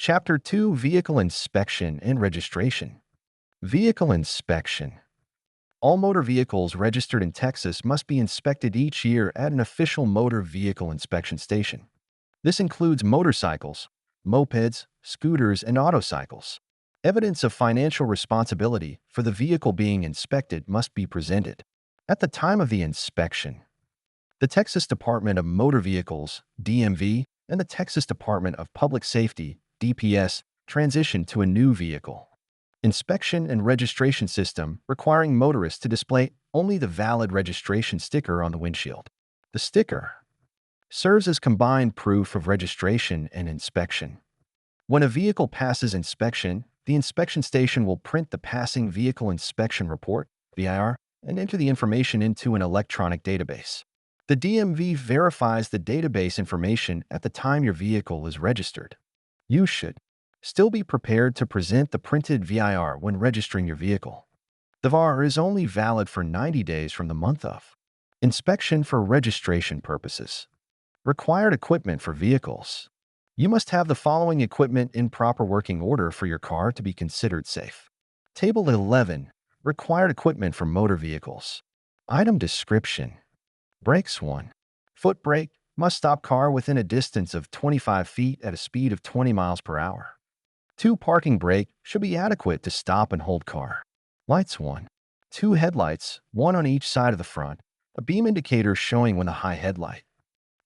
Chapter 2: Vehicle Inspection and Registration. Vehicle Inspection. All motor vehicles registered in Texas must be inspected each year at an official motor vehicle inspection station. This includes motorcycles, mopeds, scooters, and autocycles. Evidence of financial responsibility for the vehicle being inspected must be presented. At the time of the inspection, the Texas Department of Motor Vehicles, DMV, and the Texas Department of Public Safety, DPS, transition to a new vehicle inspection and registration system requiring motorists to display only the valid registration sticker on the windshield. The sticker serves as combined proof of registration and inspection. When a vehicle passes inspection, the inspection station will print the Passing Vehicle Inspection Report, VIR, and enter the information into an electronic database. The DMV verifies the database information at the time your vehicle is registered. You should still be prepared to present the printed VIR when registering your vehicle. The VIR is only valid for 90 days from the month of inspection for registration purposes. Required equipment for vehicles. You must have the following equipment in proper working order for your car to be considered safe. Table 11. Required equipment for motor vehicles. Item description. Brakes 1. Foot brake must stop car within a distance of 25 feet at a speed of 20 miles per hour. 2. Parking brake should be adequate to stop and hold car. Lights 1. 2 headlights, one on each side of the front, a beam indicator showing when the high headlight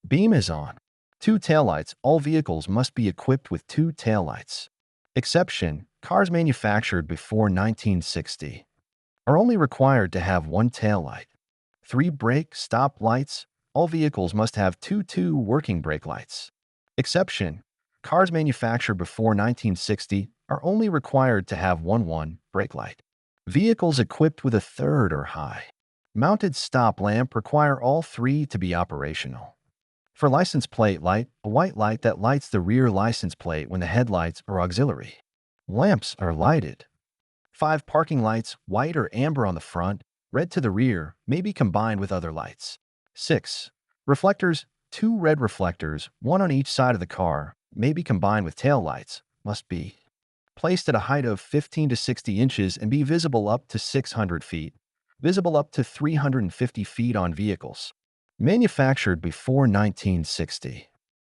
beam is on. 2 taillights. All vehicles must be equipped with 2 taillights. Exception: cars manufactured before 1960 are only required to have 1 taillight. 3. Brake stop lights. All vehicles must have 2 working brake lights. Exception: cars manufactured before 1960 are only required to have 1 brake light. Vehicles equipped with a third or high mounted stop lamp require all 3 to be operational. For license plate light, a white light that lights the rear license plate when the headlights or auxiliary lamps are lighted. 5. Parking lights, white or amber on the front, red to the rear, may be combined with other lights. 6. Reflectors, 2 red reflectors, one on each side of the car, may be combined with tail lights, must be placed at a height of 15 to 60 inches and be visible up to 600 feet, visible up to 350 feet on vehicles manufactured before 1960.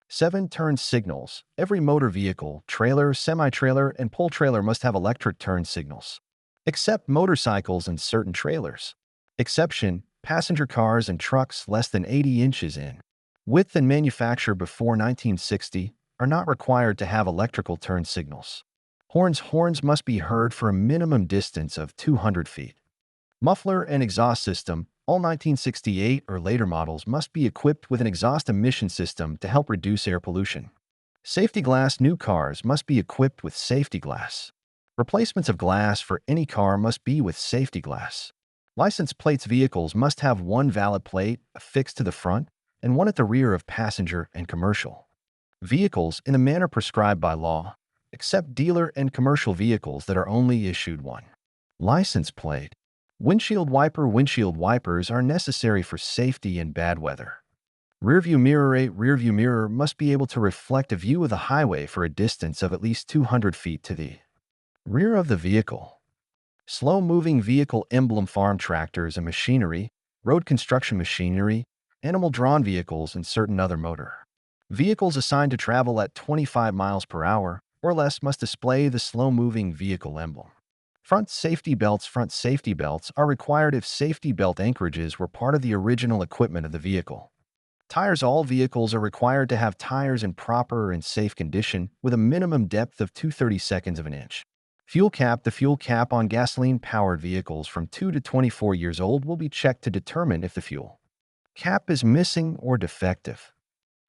7. Turn signals. Every motor vehicle, trailer, semi-trailer, and pull trailer must have electric turn signals, except motorcycles and certain trailers. Exception: passenger cars and trucks less than 80 inches in width and manufactured before 1960 are not required to have electrical turn signals. Horns must be heard for a minimum distance of 200 feet. Muffler and exhaust system. All 1968 or later models must be equipped with an exhaust emission system to help reduce air pollution. Safety glass. New cars must be equipped with safety glass. Replacements of glass for any car must be with safety glass. License plates. Vehicles must have 1 valid plate affixed to the front and 1 at the rear of passenger and commercial vehicles in the manner prescribed by law, except dealer and commercial vehicles that are only issued 1 license plate. Windshield wipers are necessary for safety in bad weather. Rearview mirror. A rearview mirror must be able to reflect a view of the highway for a distance of at least 200 feet to the rear of the vehicle. Slow-moving vehicle emblem. Farm tractors and machinery, road construction machinery, animal-drawn vehicles, and certain other motor vehicles assigned to travel at 25 miles per hour or less must display the slow-moving vehicle emblem. Front safety belts. Front safety belts are required if safety belt anchorages were part of the original equipment of the vehicle. Tires. All vehicles are required to have tires in proper and safe condition with a minimum depth of 2/32 of an inch. Fuel cap. The fuel cap on gasoline-powered vehicles from 2 to 24 years old will be checked to determine if the fuel cap is missing or defective.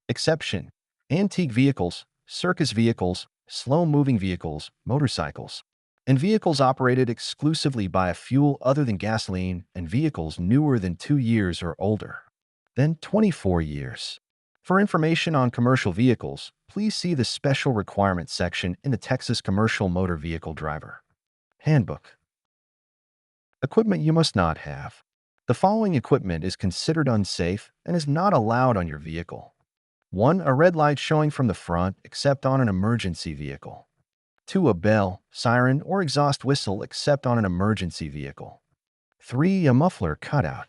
Exception: antique vehicles, circus vehicles, slow-moving vehicles, motorcycles, and vehicles operated exclusively by a fuel other than gasoline, and vehicles newer than 2 years or older than 24 years. For information on commercial vehicles, please see the Special Requirements section in the Texas Commercial Motor Vehicle Driver Handbook. Equipment you must not have. The following equipment is considered unsafe and is not allowed on your vehicle. 1. A red light showing from the front except on an emergency vehicle. 2. A bell, siren, or exhaust whistle except on an emergency vehicle. 3. A muffler cutout.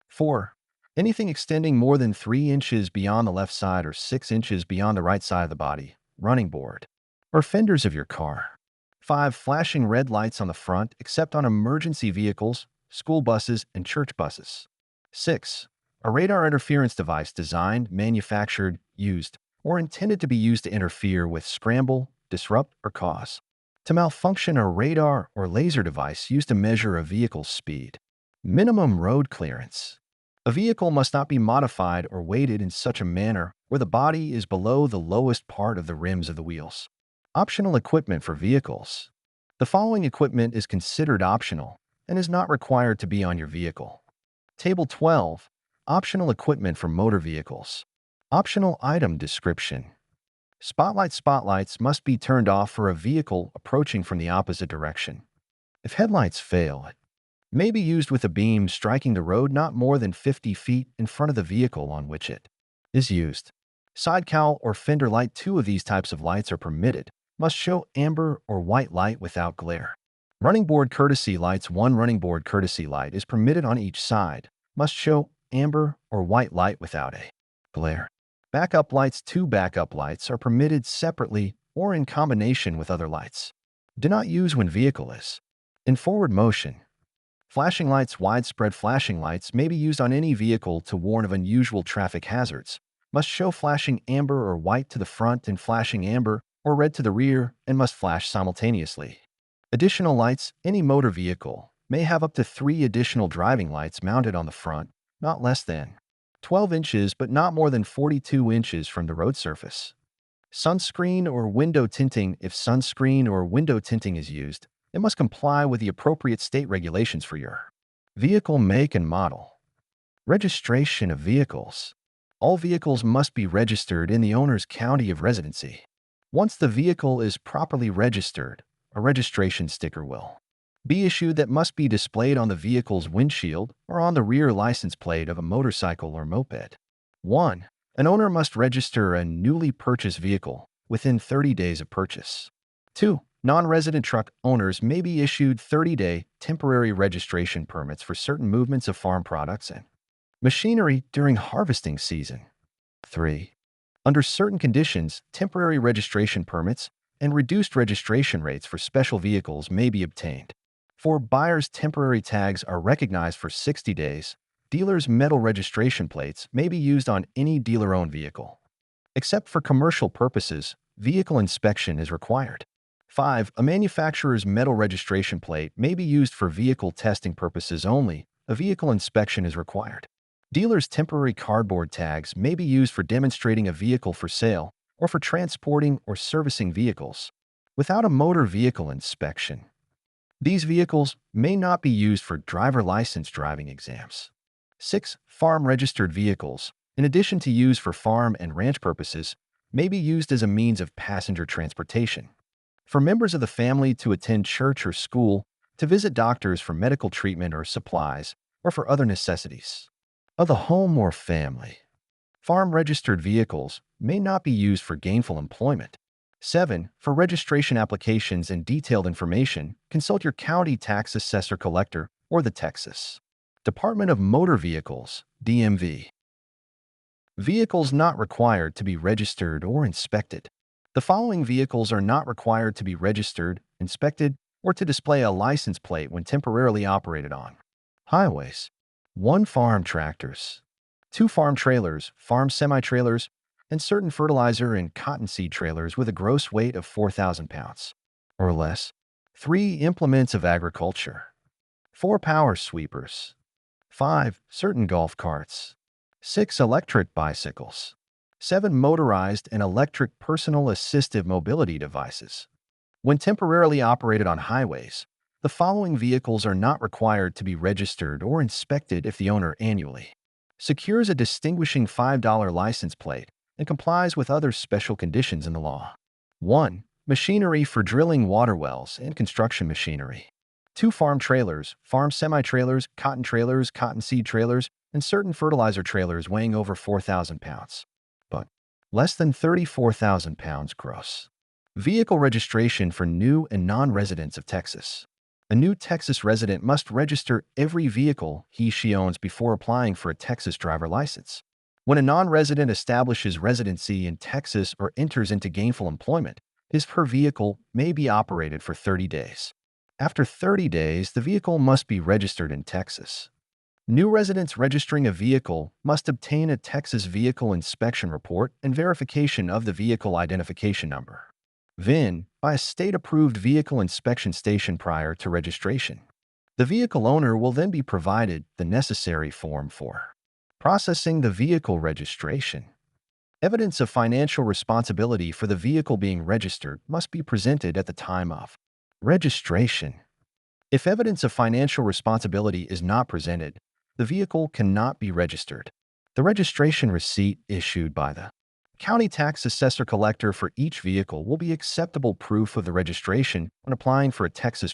4. Anything extending more than 3 inches beyond the left side or 6 inches beyond the right side of the body, running board, or fenders of your car. 5. Flashing red lights on the front except on emergency vehicles, school buses, and church buses. 6. A radar interference device designed, manufactured, used, or intended to be used to interfere with, scramble, disrupt, or cause to malfunction a radar or laser device used to measure a vehicle's speed. Minimum road clearance. A vehicle must not be modified or weighted in such a manner where the body is below the lowest part of the rims of the wheels. Optional equipment for vehicles. The following equipment is considered optional and is not required to be on your vehicle. Table 12. Optional equipment for motor vehicles. Optional item description. Spotlights must be turned off for a vehicle approaching from the opposite direction. If headlights fail, it may be used with a beam striking the road not more than 50 feet in front of the vehicle on which it is used. Side cowl or fender light. 2 of these types of lights are permitted. Must show amber or white light without glare. Running board courtesy lights. 1 running board courtesy light is permitted on each side. Must show amber or white light without a glare. Backup lights. 2 backup lights are permitted separately or in combination with other lights. Do not use when vehicle is in forward motion. Flashing lights. Widespread flashing lights may be used on any vehicle to warn of unusual traffic hazards. Must show flashing amber or white to the front and flashing amber or red to the rear and must flash simultaneously. Additional lights. Any motor vehicle may have up to 3 additional driving lights mounted on the front, not less than 12 inches but not more than 42 inches from the road surface. Sunscreen or window tinting. If sunscreen or window tinting is used, it must comply with the appropriate state regulations for your vehicle make and model. Registration of vehicles. All vehicles must be registered in the owner's county of residency. Once the vehicle is properly registered, a registration sticker will be issued that must be displayed on the vehicle's windshield or on the rear license plate of a motorcycle or moped. 1. An owner must register a newly purchased vehicle within 30 days of purchase. 2. Non-resident truck owners may be issued 30-day temporary registration permits for certain movements of farm products and machinery during harvesting season. 3. Under certain conditions, temporary registration permits and reduced registration rates for special vehicles may be obtained. 4. Buyers' temporary tags are recognized for 60 days. Dealers' metal registration plates may be used on any dealer-owned vehicle. Except for commercial purposes, vehicle inspection is required. 5. A manufacturer's metal registration plate may be used for vehicle testing purposes only. A vehicle inspection is required. Dealers' temporary cardboard tags may be used for demonstrating a vehicle for sale or for transporting or servicing vehicles. Without a motor vehicle inspection, these vehicles may not be used for driver license driving exams. 6. Farm-registered vehicles, in addition to used for farm and ranch purposes, may be used as a means of passenger transportation. For members of the family to attend church or school, to visit doctors for medical treatment or supplies, or for other necessities of the home or family. Farm-registered vehicles may not be used for gainful employment. 7. For registration applications and detailed information, consult your county tax assessor collector or the Texas Department of Motor Vehicles, DMV. Vehicles not required to be registered or inspected. The following vehicles are not required to be registered, inspected, or to display a license plate when temporarily operated on highways. 1. Farm tractors. 2. Farm trailers, farm semi-trailers, and certain fertilizer and cottonseed trailers with a gross weight of 4,000 pounds or less. 3. Implements of agriculture. 4. Power sweepers. 5. Certain golf carts. 6. Electric bicycles. 7. Motorized and electric personal assistive mobility devices. When temporarily operated on highways, the following vehicles are not required to be registered or inspected if the owner annually secures a distinguishing $5 license plate and complies with other special conditions in the law. 1. Machinery for drilling water wells and construction machinery. 2. Farm trailers, farm semi-trailers, cottonseed trailers, and certain fertilizer trailers weighing over 4,000 pounds, but less than £34,000 gross. Vehicle registration for new and non-residents of Texas. A new Texas resident must register every vehicle he/she owns before applying for a Texas driver license. When a non-resident establishes residency in Texas or enters into gainful employment, his/her vehicle may be operated for 30 days. After 30 days, the vehicle must be registered in Texas. New residents registering a vehicle must obtain a Texas Vehicle Inspection Report and verification of the vehicle identification number (VIN) by a state-approved vehicle inspection station prior to registration. The vehicle owner will then be provided the necessary form for processing the vehicle registration. Evidence of financial responsibility for the vehicle being registered must be presented at the time of registration. If evidence of financial responsibility is not presented, the vehicle cannot be registered. The registration receipt issued by the county tax assessor collector for each vehicle will be acceptable proof of the registration when applying for a Texas